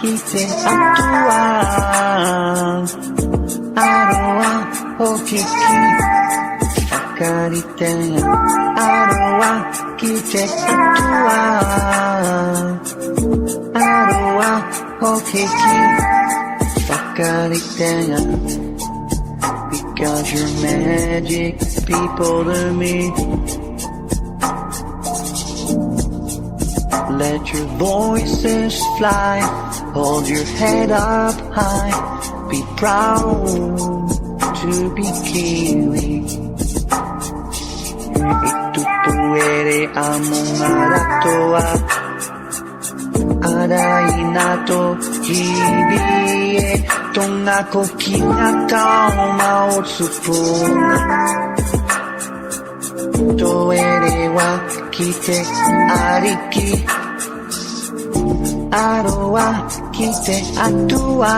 kite Atua, Aroha hokiki Wakaritenya, Aroha kite Atua, Aroha hokiki Wakaritenya. Because you're magic people to me. Let your voices fly, hold your head up high, be proud to be Kiwi. Itutuere among Aratoa, Arai nato hibie, tongako kinatao maotsupuna. Toere wa kite ariki, Aroha kite Atua,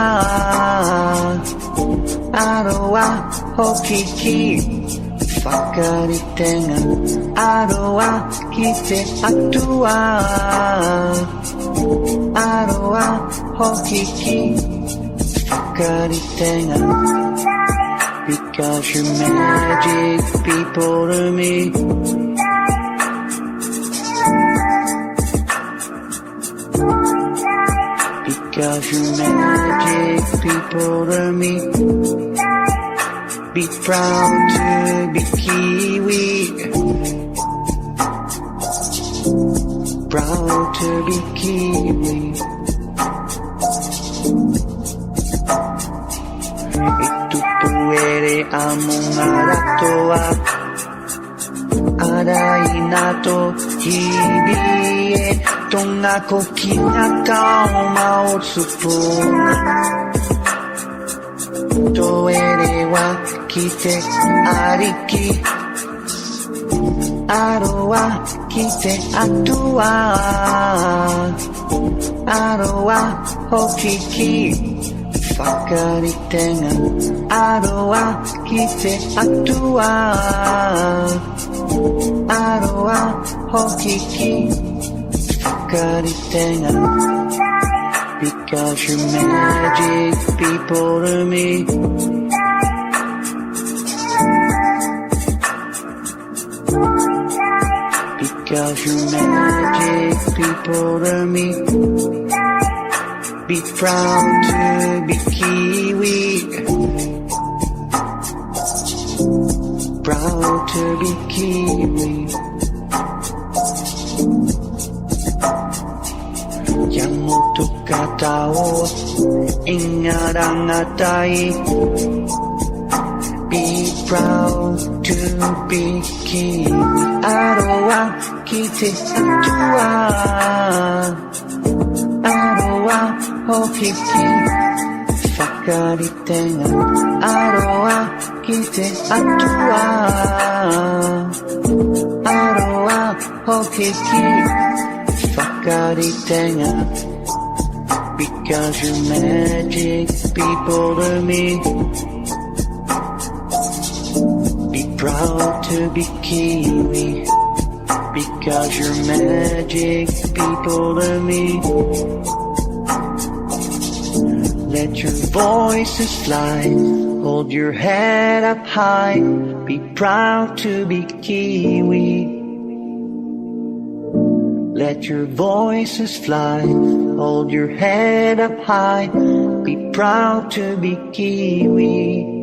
Aroha hokiki Wakaritenya, Aroha kite Atua, Aroha hokiki Wakaritenya. Because you're magic people to me. Because you're magic people to me. Be proud to be Kiwi. Proud to be Kiwi. Itutuere among Aratoa, Arai nato hibie, tongako kinatao maotsupuna. Toere wa kite ariki, Aroha kite Atua, Aroha hokiki Wakaritenya, Aroha kite Atua, Aroha hokiki Wakaritenya. Because you're magic people to me. Because you're magic people to me. Be proud to be Kiwi. Proud to be Kiwi. Yamoto katao ingarangatai. Be proud to be Kiwi. Aroha kite Atua, Aroha hokiki Wakaritenya, Aroha kite Atua, Aroha hokiki Wakaritenya. Because you're magic people to me. Be proud to be Kiwi. Because you're magic people to me. Let your voices fly, hold your head up high, be proud to be Kiwi. Let your voices fly, hold your head up high, be proud to be Kiwi.